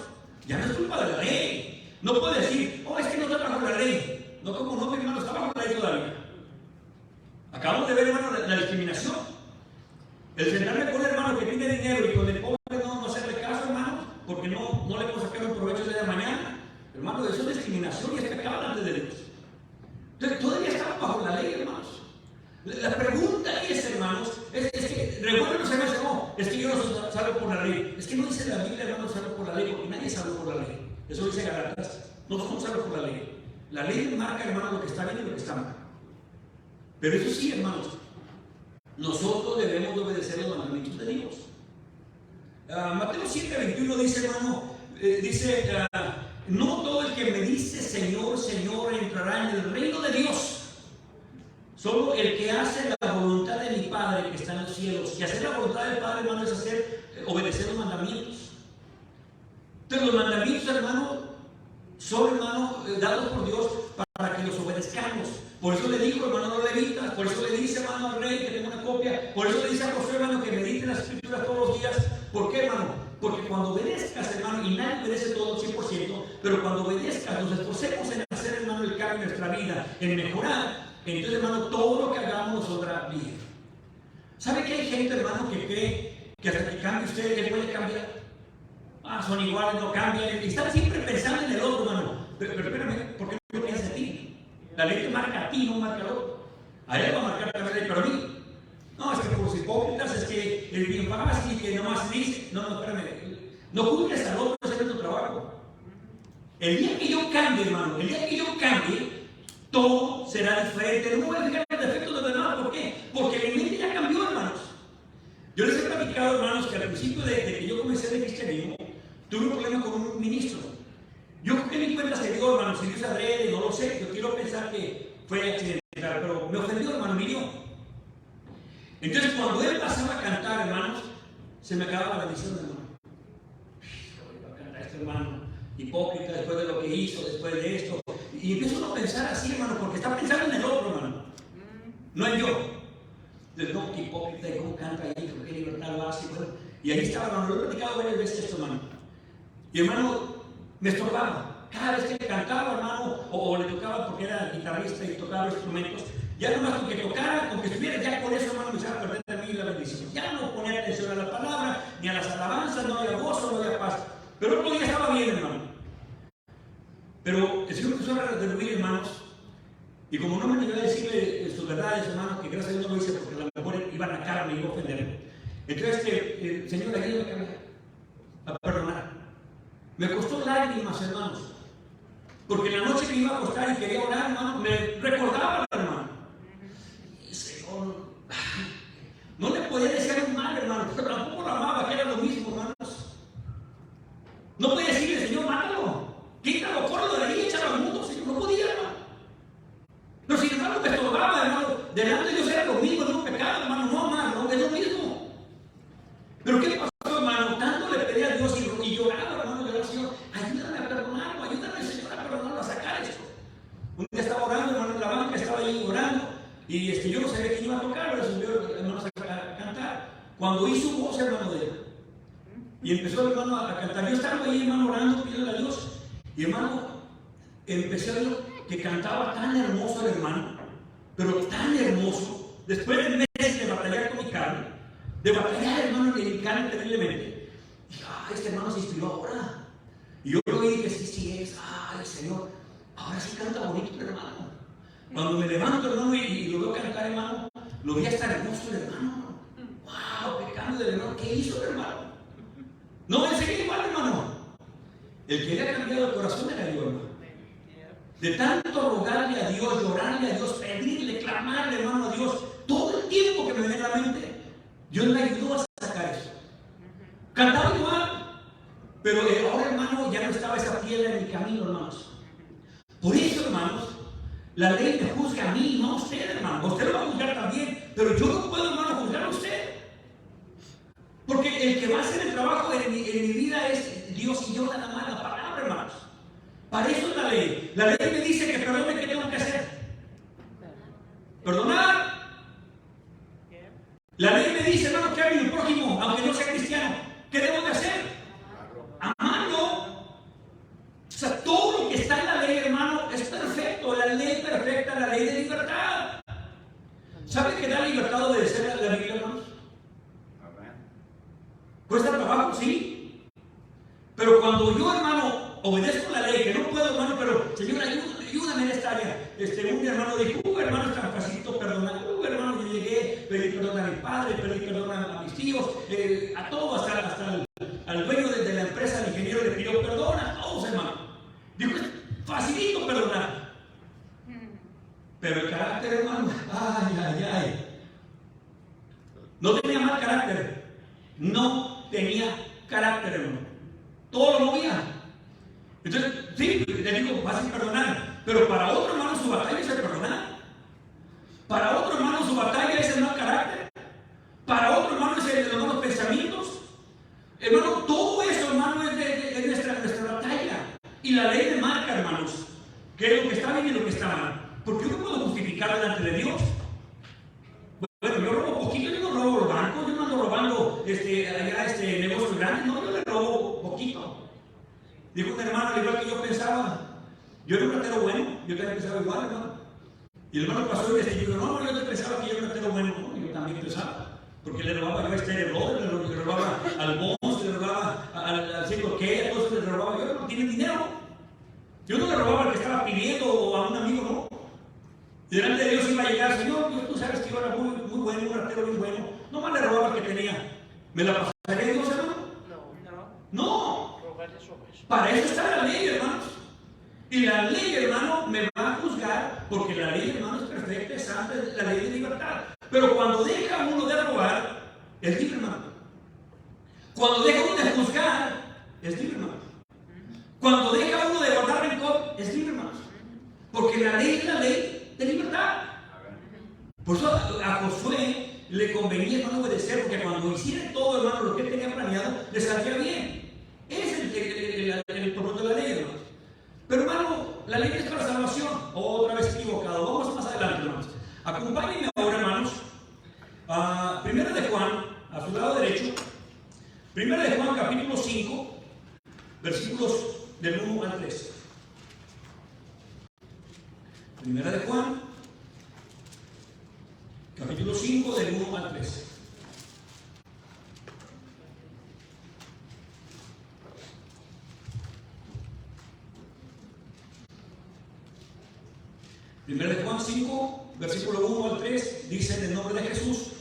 ya no es culpa de la ley. No puedo decir, es que no está bajo la ley. No, como no, mi hermano, está bajo la ley todavía. Acabamos de ver, hermano, la discriminación. El sentarme con un hermano que pide dinero y con el pobre no hacerle caso, hermano, porque no le puedo sacar un provecho de la mañana. Hermano, eso es discriminación y es pecado delante de Dios. Entonces, todavía estamos bajo la ley, hermanos. La pregunta es, hermanos, es que recuerden, es que yo no salgo por la ley. Es que no dice la Biblia, hermanos, salgo por la ley, porque nadie salvo por la ley. Eso dice Galatas. No somos salvos por la ley. La ley marca, hermano, lo que está bien y lo que está mal. Pero eso sí, hermanos, nosotros debemos de obedecer los mandamientos de Dios. Mateo 7:21 dice, hermano, no todo el que me dice Señor, Señor entrará en el reino de Dios. Solo el que hace la voluntad de mi Padre que está en los cielos. Y hacer la voluntad del Padre, hermano, es obedecer los mandamientos. Entonces los mandamientos, hermano, son, hermano, dados por Dios para que los obedezcamos. Por eso le dijo, hermano, no levitas. Por eso le dice, hermano, al rey que tenga una copia. Por eso le dice a Josué, hermano, que medite las escrituras todos los días. ¿Por qué, hermano? Porque cuando obedezcas, hermano, y nadie obedece todo 100%, pero cuando obedezcas, nos esforcemos en hacer, hermano, el cambio en nuestra vida, en mejorar. Entonces, hermano, todo lo que hagamos nos saldrá bien. ¿Sabe que hay gente, hermano, que cree que hasta que cambie usted, le puede cambiar? Son iguales, no cambian. Y están siempre pensando en el otro, hermano. Pero espérame, ¿por qué no lo piensas a ti? La ley te marca a ti, no marca al otro. A él va a marcar la ley, pero a mí. No, es que por los hipócritas, es que el bien fácil, que nomás dice. No, espérame. No juzgues al otro haciendo tu trabajo. El día que yo cambie, hermano, el día que yo cambie, todo será diferente. No voy a fijar el defecto de los demás. ¿Por qué? Porque mi mente ya cambió, hermanos. Yo les he platicado, hermanos, que al principio de que yo comencé de cristianismo, tuve un problema con un ministro. Yo creo que me di cuenta se dio, hermano, si Dios adrede, no lo sé. Yo quiero pensar que fue accidental, pero me ofendió, hermano, me hirió. Entonces, cuando él pasaba a cantar, hermanos, se me acababa la bendición, hermano. Va a cantar este hermano, hipócrita, después de lo que hizo, después de esto. Y empiezo a pensar así, hermano, porque está pensando en el otro, hermano. No en yo. Entonces, no, qué hipócrita, y cómo canta ahí, con qué libertad lo hace. Bueno, y ahí estaba, hermano, lo he platicado varias veces esto, hermano. Y hermano, me estorbaba. Cada vez que cantaba, hermano, o le tocaba porque era guitarrista y tocaba los instrumentos, ya nomás con que tocara, con que estuviera ya con eso, hermano, me echaba a perder a mí la bendición. Ya no ponía atención a la palabra, ni a las alabanzas, no había gozo, no había paz. Pero otro día estaba bien, hermano. Pero el Señor empezó a retribuir, hermanos, y como no me ayudó a decirle sus verdades, hermanos, que gracias a Dios no lo hice porque a lo mejor iban a cara, me iba a ofender. Entonces, el Señor le ayudó a perdonar. Me costó lágrimas, hermanos, porque en la noche que iba a acostar y quería orar, hermano, me recordaba, hermano. Y Señor, no le podía decir un mal, hermano, pero tampoco lo amaba, que era lo mismo, hermanos. No podía decirle, Señor, mátalo, quítalo, córrelo de ahí, échalo al mundo, Señor, no podía, hermano. cuando hizo voz, hermano, de él. Y empezó el hermano a cantar. Yo estaba ahí, hermano, orando, pidiendo a Dios. Y hermano, empecé a ver que cantaba tan hermoso el hermano, pero tan hermoso. Después de meses de batallar con mi carne, de batallar, hermano, en mi carne terriblemente, dije, este hermano se inspiró ahora. Y yo lo vi y dije, sí es. Ay, Señor, ahora sí canta bonito el hermano. Cuando me levanto, hermano, y lo veo cantar, hermano, lo vi hasta hermoso el hermano. ¡Wow! ¡Qué cambio del hermano! ¿Qué hizo el hermano? No me enseñé igual, hermano. El que le ha cambiado el corazón era yo, hermano. De tanto rogarle a Dios, llorarle a Dios, pedirle, clamarle, hermano, a Dios, todo el tiempo que me viene a la mente, Dios me ayudó a sacar eso. Cantaba igual, pero ahora, hermano, ya no estaba esa piedra en mi camino, hermanos. Por eso, hermanos, la ley me juzga a mí, no a usted, hermano. Usted lo va a juzgar también, pero yo no puedo, hermano, juzgar a usted. Porque el que va a hacer el trabajo en mi vida es Dios y yo nada más, la palabra, hermanos. Para eso es la ley. La ley me dice que perdone, ¿qué tengo que hacer? Perdonar. La ley me dice, hermano, que ame al prójimo, aunque no sea cristiano. ¿Qué debo de hacer? Amarlo. O sea, todo lo que está en la ley, hermano, es perfecto. La ley perfecta, la ley de libertad. ¿Sabe que da libertad obedecer a la Biblia, hermanos? ¿Cuesta trabajo? Sí. Pero cuando yo, hermano, obedezco la ley, que no puedo, hermano, pero Señor, ayúdame en esta área. Un hermano dijo, hermano, es tan facilito perdonar. Hermano, yo llegué, pedí perdón a mi padre, pedí perdón a mis tíos, a todos, hasta al dueño de la empresa, al ingeniero, le pidió perdón a todos, hermano. Dijo, es facilito perdonar. Pero el carácter, hermano, ay. No tenía mal carácter. No tenía carácter, hermano. Todo lo movía. Entonces, sí, le digo, fácil perdonar. Pero para otro, hermano, su batalla es el perdonar. Para otro, hermano, su batalla es el mal carácter. Para otro, hermano, es los malos pensamientos. Hermano, todo eso, hermano, es nuestra batalla. Y la ley me marca, hermanos, que es lo que está bien y lo que está mal. Porque yo no puedo justificar delante de Dios. Bueno, yo robo poquito, yo no robo los bancos, yo no ando robando negocios grandes, no, yo le robo poquito. Dijo un hermano, al igual que yo pensaba, yo era un ratero bueno, yo también pensaba igual, hermano. Y el hermano pasó y me dijo, no, yo te pensaba que yo era un ratero bueno, no, yo también pensaba. Porque le robaba yo a Brother, le robaba al Bones, le robaba al Circo que, a todos le robaba yo, no tienen dinero. Yo no le robaba al que estaba pidiendo o a un amigo, no. Y delante de Dios iba a llegar, Señor, tú sabes que yo era muy bueno, un ratero muy bueno. No más le robaba el que tenía. ¿Me la pasaría Dios, hermano? No. Para eso está la ley, hermanos. Y la ley, hermano, me va a juzgar, porque la ley, hermano, es perfecta, es santa, es la ley de libertad. Pero cuando deja uno de robar, es libre, hermano. Cuando deja uno de juzgar, es libre, hermano. Cuando deja uno de guardar rencor, es libre, hermano. Porque la ley es la ley de libertad. Por eso a Josué le convenía, hermano, obedecer, porque cuando hiciera todo, hermano, lo que él tenía planeado, le saldría bien. Ese es el propósito de la ley, hermano. Pero, hermano, la ley es para salvación. Otra vez equivocado. Vamos más adelante, hermanos. Acompáñenme ahora, hermanos, a 1 de Juan, a su lado derecho. 1 de Juan, capítulo 5, versículos del 1 al 3. 1 de Juan, capítulo 5, del 1 al 3. Primero de Juan 5, versículo 1 al 3, dice en el nombre de Jesús: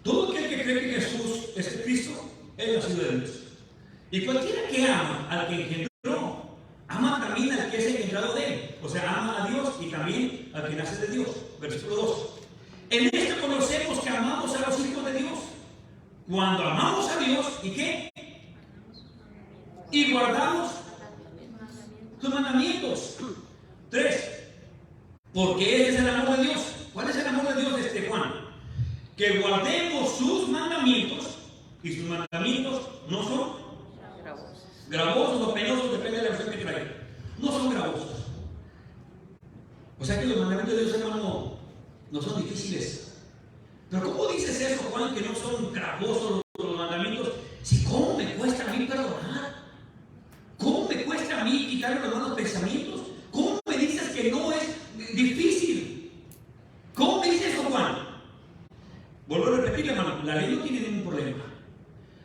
todo aquel que cree que Jesús es el Cristo, es nacido de Dios. Y cualquiera que ama al que engendró, ama también al que es engendrado de él. O sea, ama a Dios y también al que nace de Dios. Versículo 2. En esto conocemos que amamos a los hijos de Dios, cuando amamos a Dios, ¿y qué? Y guardamos sus mandamientos. 3. Porque ese es el amor de Dios. ¿Cuál es el amor de Dios, Juan? Que guardemos sus mandamientos, y sus mandamientos no son gravosos o penosos, depende de la versión que traiga. No son gravosos. O sea que los mandamientos de Dios, hermano, no son difíciles. Pero ¿cómo dices eso, Juan, que no son gravosos los mandamientos? Si ¿cómo me cuesta a mí perdonar? ¿Cómo me cuesta a mí quitarme los malos pensamientos? ¿Cómo me dices que no es difícil? ¿Cómo me dices eso, Juan? Vuelvo a repetir, hermano, la ley no tiene ningún problema.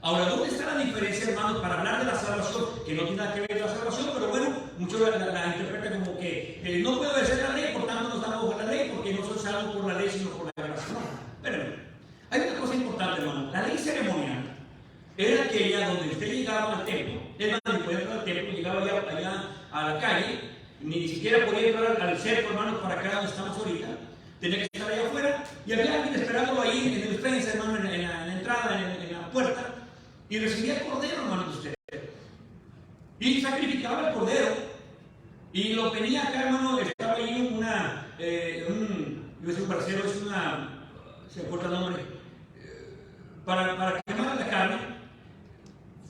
Ahora, ¿dónde está la diferencia, hermanos, para hablar de la salvación? Que no tiene nada que ver con la salvación, pero bueno, muchos la interpretan como que no puede obedecer la ley, por tanto no estamos bajo la ley, porque no soy salvo por la ley, sino por la gracia. No, espérenme. Hay una cosa importante, hermano. La ley ceremonial era aquella donde usted llegaba al templo, hermano, y podía entrar al templo, llegaba allá a la calle, ni siquiera podía entrar al cerco, hermano, para acá donde estamos ahorita. Tenía que estar allá afuera, y había alguien esperándolo ahí en el fence, hermano, en la entrada, en la puerta. Y recibía el cordero, hermano, de usted. Y sacrificaba el cordero. Y lo tenía acá, hermano, estaba ahí yo soy un parcero, es una, se me corta el nombre, para quemar la carne.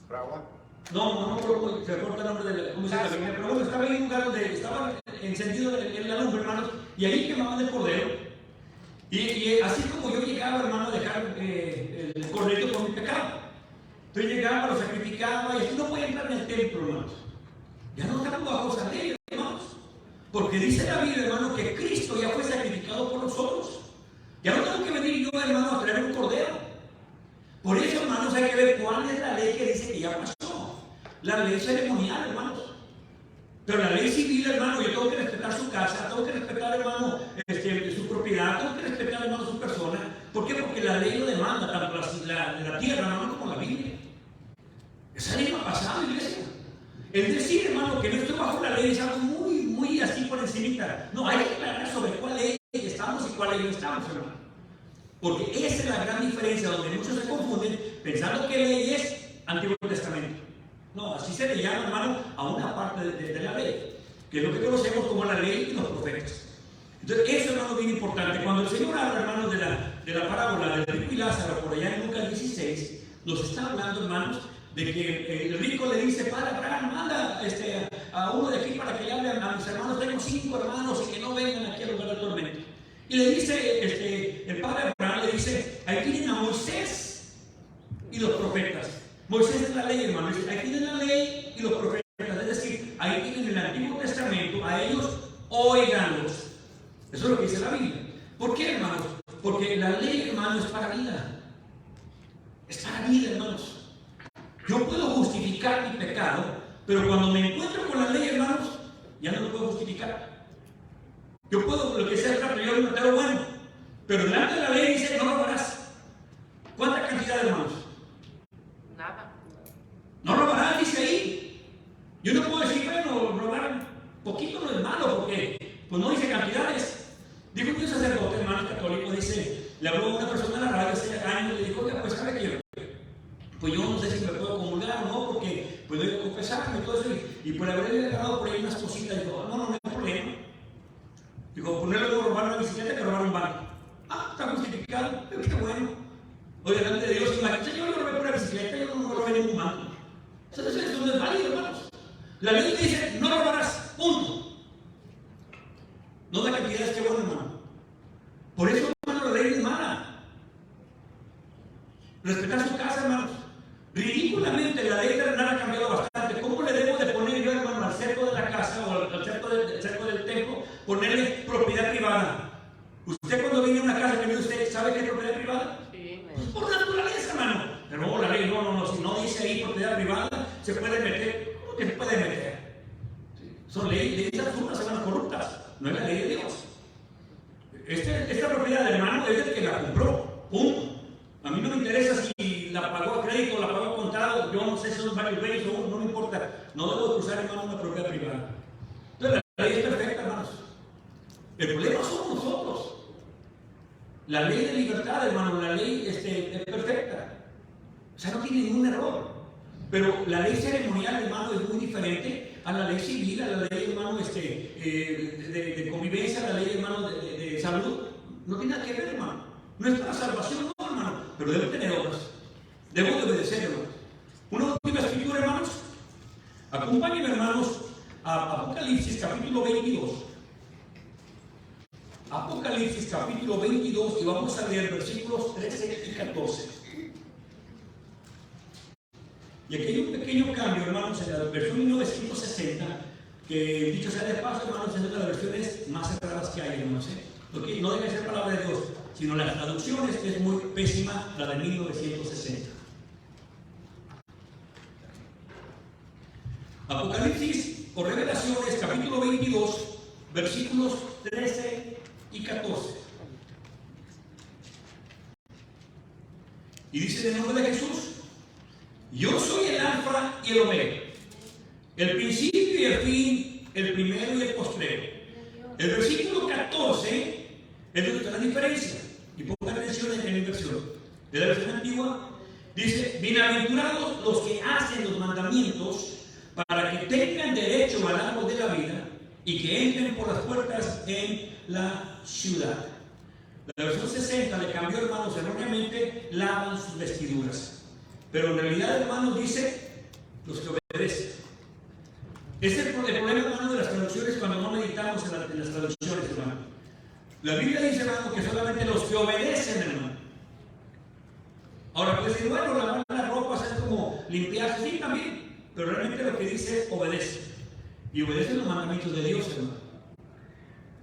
¿Fragua? No, se me corta el nombre de cómo se llama la carne. Pero bueno, estaba ahí en un lugar donde estaba encendido en la lumbre, hermanos, y ahí quemaban el cordero. Y así como yo llegaba, hermano, a dejar el cordero por mi pecado. Entonces llegaba, lo sacrificaba y así no podía entrar en el templo, hermanos. Ya no estamos bajo esa ley, hermanos. Porque dice la Biblia, hermano, que Cristo ya fue sacrificado por nosotros. Ya no tengo que venir yo, hermano, a traer un cordero. Por eso, hermanos, hay que ver cuál es la ley que dice que ya pasó. La ley ceremonial, hermanos. Pero la ley civil, hermano, yo tengo que respetar su casa, tengo que respetar, hermano, su propiedad, tengo que respetar, hermano, su persona. ¿Por qué? Porque la ley lo demanda, tanto la tierra, hermano, como la Biblia. Esa ley no ha pasado, iglesia. Es decir, hermano, que no estoy bajo la ley es algo muy así por encimita. No, hay que aclarar sobre cuál ley estamos y cuál ley no estamos, hermano. Porque esa es la gran diferencia, donde muchos se confunden pensando que ley es Antiguo Testamento. No, así se le llama, hermano, a una parte de la ley, que es lo que conocemos como la ley y los profetas. Entonces, eso, hermano, es bien importante. Cuando el Señor habla, hermanos, de la parábola del rico y Lázaro, por allá en Lucas 16, nos está hablando, hermanos, de que el rico le dice: Padre Abraham, manda a uno de aquí para que le hable a mis hermanos. Tengo 5 hermanos y que no vengan aquí al lugar del tormento. Y le dice, el padre Abraham le dice: ahí tienen a Moisés y los profetas. Moisés es la ley, hermano. Dice: ahí tienen la ley y los profetas. Es decir, ahí tienen el Antiguo Testamento. A ellos, óiganlos. Eso es lo que dice la Biblia. ¿Por qué, hermanos? Porque la ley, hermano, es para vida. Es para vida, hermanos. Yo puedo justificar mi pecado, pero cuando me encuentro con la ley, hermanos, ya no lo puedo justificar. Yo puedo, lo que sea rápido, yo me meto bueno, pero delante de la ley dice: no robarás. ¿Cuánta cantidad, hermanos? Nada. No robarás, dice ahí. Yo no puedo decir: bueno, robar poquito no es malo, porque pues no dice cantidades. Dijo un sacerdote, hermano católico, dice, le habló a una persona en la radio hace años, le dijo: oiga, pues sabe que yo, pues yo no sé si me puedo comulgar o no, porque pues doy que confesarme y todo eso, y por haberle agarrado por ahí unas cositas, dijo: no hay problema. Dijo: pues no le voy a robar una bicicleta que robar un banco. Ah, está justificado, pero qué bueno. Oye, delante de Dios, imagínate, yo no robé por una bicicleta, yo no robé ningún banco. Entonces, eso no es válido, hermanos. La ley dice: no robarás, punto. No da cantidades, qué bueno, hermano. Por eso, hermano, la ley es mala. Respetar su casa, hermanos. Ridículamente, la ley terrenal ha cambiado bastante. ¿Cómo le debo de poner yo, hermano, al cerco de la casa o al cerco del templo, ponerle propiedad privada? Usted, cuando viene a una casa que vive usted, ¿sabe qué es propiedad privada? Sí, Pues por naturaleza, hermano. Pero no, la ley, no, si no dice ahí propiedad privada, se puede meter. ¿Cómo que se puede meter? ¿Sí? Son leyes absurdas, hermanos, corruptas. No es la ley de Dios. Esta propiedad, hermano, es el que la compró. Punto. A mí no me interesa si la pagó a crédito o la pagó a contado. Yo no sé si son varios bienes o uno, no me importa. No debo cruzar, hermano, una propiedad privada. Entonces, la ley es perfecta, hermanos. El problema somos nosotros. La ley de libertad, hermano, la ley es perfecta. O sea, no tiene ningún error. Pero la ley ceremonial, hermano, es muy diferente a la ley civil, a la ley, hermano, de convivencia, a la ley, hermano, de salud. No tiene nada que ver, hermano. No es para salvación, no, hermano. Pero debe tener obras. Debo de obedecer, hermano. Una última escritura, hermanos. Acompáñenme, hermanos, a Apocalipsis, capítulo 22. Apocalipsis. Apocalipsis capítulo 22 y vamos a leer versículos 13 y 14. Y aquí hay un pequeño cambio, hermanos, en la versión 1960, que dicho sea de paso, hermanos, es una de las versiones más cerradas que hay, hermanos. Porque no debe ser palabra de Dios, sino las traducciones, que es muy pésima la de 1960. Apocalipsis o Revelaciones, capítulo 22, versículos 13 y 14. Y dice en el nombre de Jesús: yo soy el alfa y el omega, el principio y el fin, el primero y el postrero. El versículo 14 es donde está la diferencia. Y pongan atención en la inversión. De la versión antigua dice: bienaventurados los que hacen los mandamientos, para que tengan derecho al árbol de la vida y que entren por las puertas en la ciudad. La versión 60 le cambió, hermanos, erróneamente: lavan sus vestiduras. Pero en realidad, hermanos, dice: los que obedecen. Ese es el problema, hermano, de las traducciones cuando no meditamos en las traducciones, hermano. La Biblia dice, hermano, que solamente los que obedecen, hermano. Ahora, pues si bueno, lavar las ropas es como limpiarse, sí, también. Pero realmente lo que dice es obedece. Y obedece los mandamientos de Dios, hermano.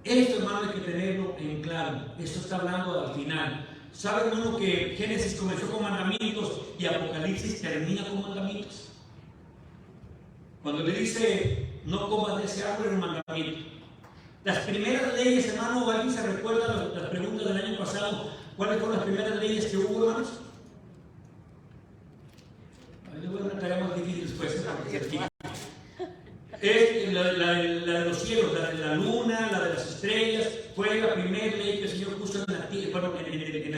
Esto, hermano, hay que tenerlo en claro. Esto está hablando al final. ¿Sabe, hermano, que Génesis comenzó con mandamientos y Apocalipsis termina con mandamientos? Cuando le dice: no comas de ese árbol, es un mandamiento. Las primeras leyes, hermano, ¿alguien se recuerda las preguntas del año pasado? ¿Cuáles fueron las primeras leyes que hubo, hermanos? Ahí le voy a una tarea más difícil después. Es la de los cielos, la de la luna, la de las estrellas. Fue la primera ley que el Señor puso en la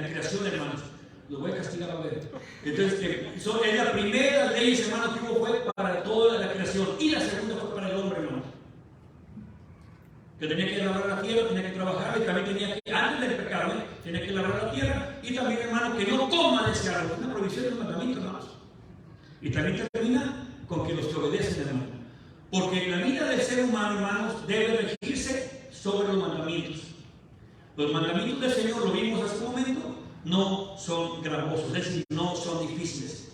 creación, hermanos. Los voy a castigar a ver. Entonces, es la primera ley, hermano, que hubo, fue para toda la creación. Y la segunda fue para el hombre, hermano. Que tenía que labrar la tierra, tenía que trabajar, y también tenía que, antes del pecado, tenía que labrar la tierra. Y también, hermano, que no coma de ese árbol. Es una provisión de un mandamiento, hermanos. Y también termina con que los que obedecen, hermano. Porque la vida del ser humano, hermanos, debe regirse sobre los mandamientos. Los mandamientos del Señor, lo vimos hace un momento, no son gravosos, es decir, no son difíciles.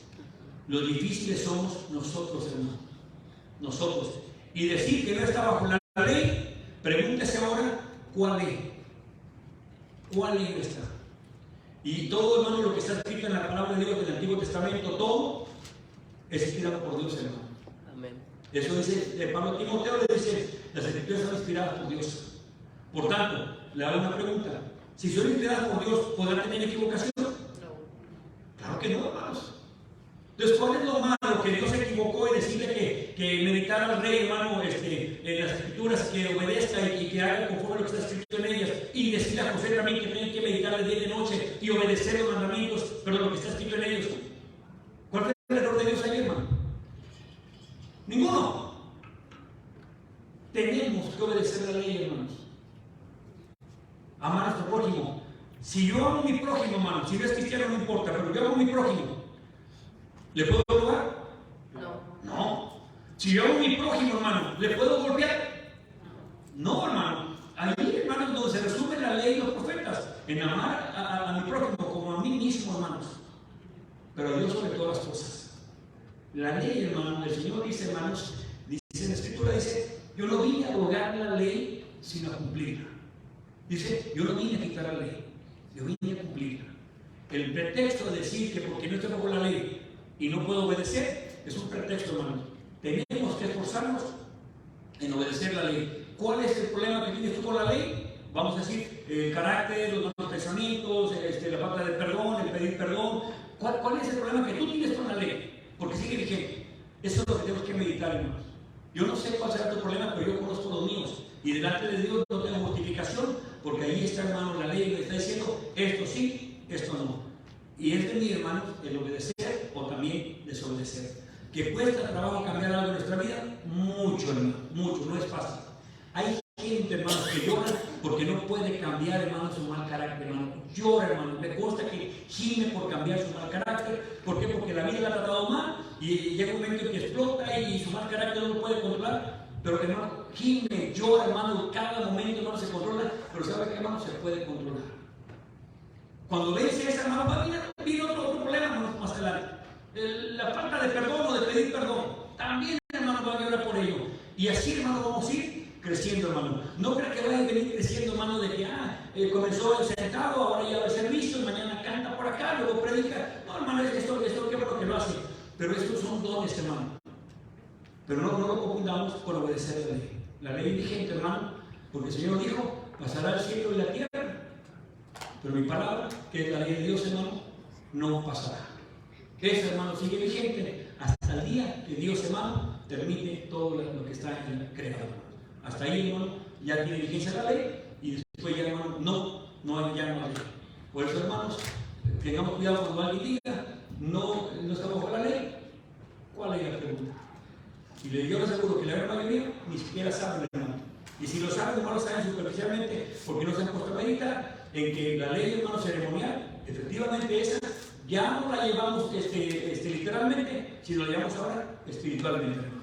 Los difíciles somos nosotros, hermanos. Nosotros. Y decir que no está bajo la ley, pregúntese ahora, ¿cuál ley? ¿Cuál ley está? Y todo, hermano, lo que está escrito en la palabra de Dios del Antiguo Testamento, todo es inspirado por Dios, hermano. Amén. Eso dice Pablo a Timoteo, le dice: las escrituras son inspiradas por Dios. Por tanto, le hago una pregunta: si son inspiradas por Dios, ¿podrán tener equivocación? No. Claro que no, hermanos. Entonces, ¿cuál es lo malo? Que Dios se equivocó y decirle que meditar al rey, hermano, en las escrituras, que obedezca y que haga conforme a lo que está escrito en ellas, y decirle a José también que tiene que meditar de día y de noche y obedecer los mandamientos, pero lo que está escrito en ellos. ¿Cuál fue el error de Dios ahí, hermano? Ninguno. Tenemos que obedecer la ley, hermanos. Amar a nuestro prójimo. Si yo amo a mi prójimo, hermano, si no es cristiano no importa, pero yo amo a mi prójimo, ¿le puedo robar? No. No. Si yo amo a mi prójimo, hermano, ¿le puedo golpear? No, hermano. Allí, hermanos, donde se resume la ley y los profetas, en amar a mi prójimo como a mí mismo, hermanos. Pero a Dios sobre todas las cosas. La ley, hermano, el Señor dice, hermanos, dice en la Escritura, dice: yo no vine a abogar la ley, sino a cumplirla. Dice: yo no vine a quitar la ley, yo vine a cumplirla. El pretexto de decir que porque no estoy bajo la ley y no puedo obedecer, es un pretexto, hermano. Tenemos que esforzarnos en obedecer la ley. ¿Cuál es el problema que tienes tú con la ley? Vamos a decir, el carácter, los malos pensamientos, la falta de perdón, el pedir perdón. ¿Cuál es el problema que tú tienes con la ley? Porque sigue vigente. Eso es lo que tenemos que meditar, hermanos. Yo no sé cuál será tu problema, pero yo conozco los míos. Y delante de Dios no tengo justificación, porque ahí está, hermano, la ley que está diciendo: esto sí, esto no. Y es de mí, hermanos, el obedecer o también desobedecer. ¿Que cuesta trabajo cambiar algo en nuestra vida? Mucho, hermano, mucho, no es fácil. Hay gente, hermanos, que llora porque no puede cambiar, hermano, su mal carácter, hermano. Llora, hermano. Me consta que gime por cambiar su mal carácter. ¿Por qué? Porque la vida la ha tratado mal y llega un momento en que explota y su mal carácter no lo puede controlar. Pero, hermano, gime, llora, hermano, cada momento, hermano, se controla pero ¿sabe qué, hermano? Se puede controlar. Cuando vence esa, hermano, va a venir otro problema, hermano, más adelante. La falta de perdón o de pedir perdón. También, hermano, va a llorar por ello. Y así, hermano, vamos a ir creciendo, hermano. No creo que vaya a venir creciendo, hermano, de que comenzó el sentado, ahora ya va el servicio, y mañana canta por acá, luego predica. No, hermano, esto qué bueno que lo hace. Pero estos son dones, hermano. Pero no lo confundamos con obedecer la ley. La ley vigente, hermano, porque el Señor dijo, pasará el cielo y la tierra. Pero mi palabra, que es la ley de Dios, hermano, no pasará. Esa, hermano, sigue vigente hasta el día que Dios, hermano, termine todo lo que está en el creado. Hasta ahí, hermano, ya tiene vigencia la ley y después ya, hermano, no hay ya más ley. Por eso, hermanos, tengamos cuidado cuando alguien diga, no estamos bajo la ley. ¿Cuál es la pregunta? Y yo les aseguro que la gran mayoría ni siquiera saben, hermano. Y si lo saben, hermano, saben superficialmente porque no se han puesto a meditar en que la ley, hermano, ceremonial, efectivamente esa, ya no la llevamos literalmente, sino la llevamos ahora espiritualmente, hermano.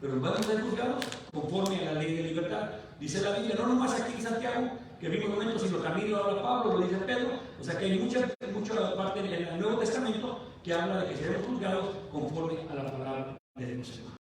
Pero vamos a ser juzgados conforme a la ley de libertad. Dice la Biblia, no nomás aquí en Santiago, que vimos momentos, sino también lo habla Pablo, lo dice Pedro. O sea que hay mucha parte en el Nuevo Testamento que habla de que seremos juzgados conforme a la palabra de Dios, hermano.